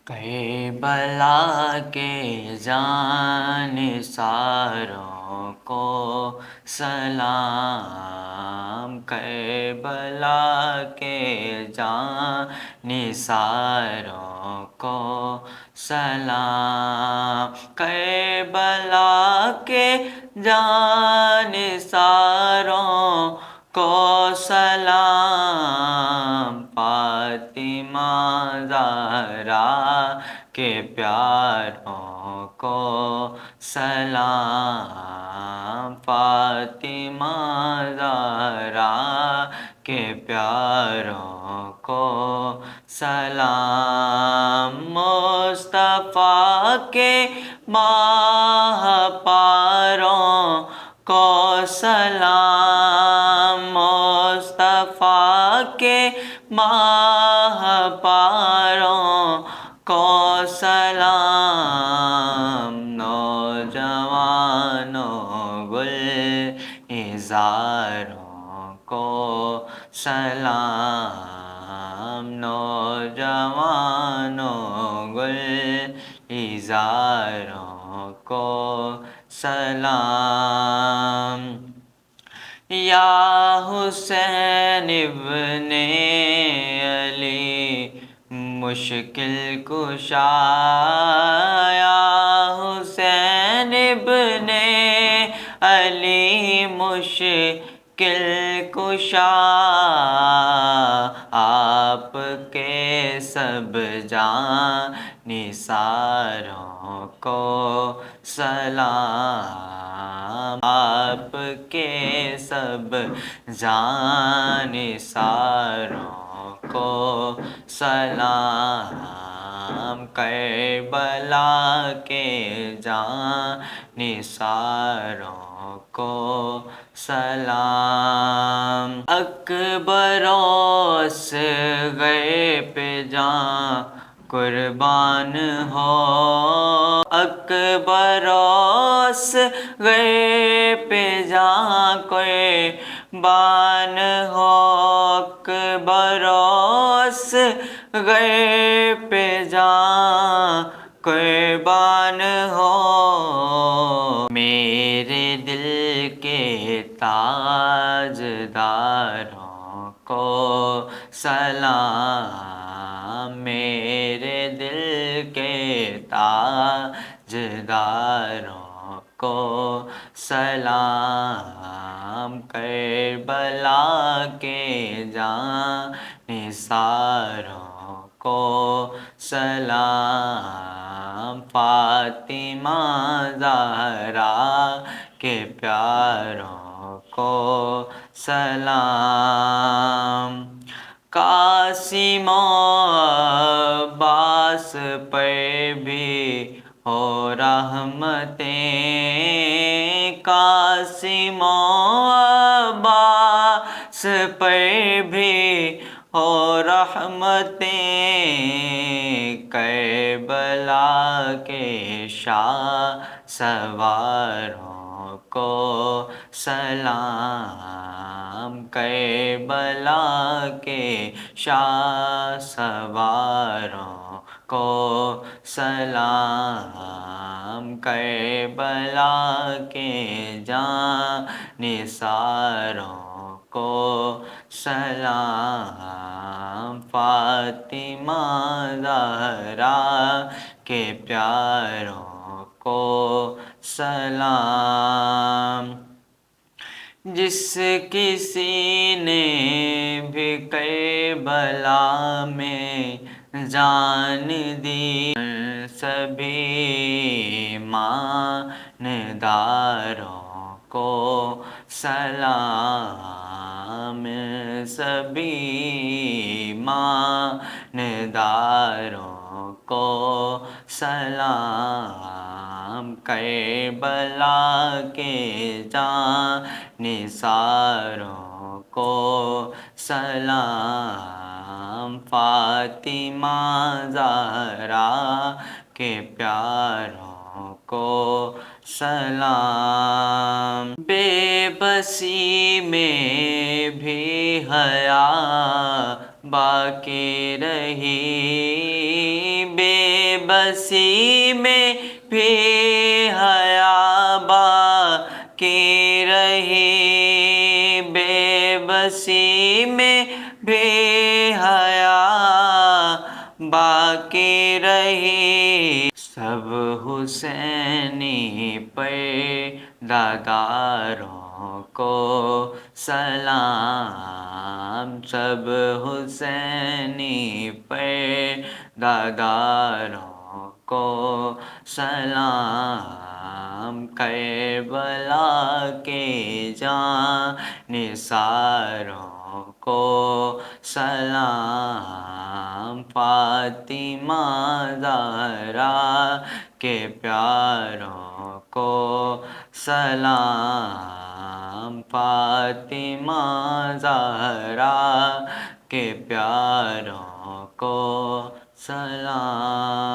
کربلا کے جانثاروں کو سلام، کربلا کے جانثاروں کو سلام، کربلا کے جانثاروں کو سلام، فاطمہ زہرا کے پیاروں کو سلام، فاطمہ زہرا کے پیاروں کو سلام، مصطفیٰ کے ماہ پاروں کو سلام، مصطفیٰ کے ماہ پاروں کو سلام، نوجوانوں گلزاروں کو سلام، نوجوانوں گلزاروں کو سلام، یا حسین ابن علی مشکل کشا، یا حسین ابن علی مشکل کشا، آپ کے سب جانثاروں کو سلام، آپ کے سب جانثاروں کو سلام، کربلا کے جانثاروں کو سلام، اکبر و اصغر پہ جاں قربان ہو، اکبر و اصغر پہ جاں قربان ہو، اکبر و اصغر پہ جاں قربان ہو، میرے دل کے تاجداروں کو سلام، میرے دل کے تاجداروں کو سلام، کربلا کے جانثاروں کو سلام، فاطمہ زہرا کے پیاروں کو سلام، قاسم و عباس پر بھی ہو رحمتیں، قاسم و عباس پر بھی ہو رحمتیں، کربلا کے شاہ سواروں کو سلام، کربلا کے شاہ سواروں کو سلام، کربلا کے جانثاروں کو سلام، فاطمہ زہرا کے پیاروں کو سلام، جس کسی نے بھی کربلا میں جان دی، سبھی ایمانداروں کو سلام، سبھی ایمانداروں کو سلام، کربلا کے جانثاروں کو سلام، فاطمہ زہرا کے پیاروں کو سلام، بے بسی میں بھی حیا باقی رہی، بے بسی میں بھی حیا باقی رہی، بے بسی میں بھی حیا باقی رہی، سب حسینی پرداداروں کو سلام، سب حسینی پرداداروں کو سلام، کربلا کے جانثاروں کو سلام، فاطمہ زہرا کے پیاروں کو سلام، فاطمہ زہرا کے پیاروں کو سلام۔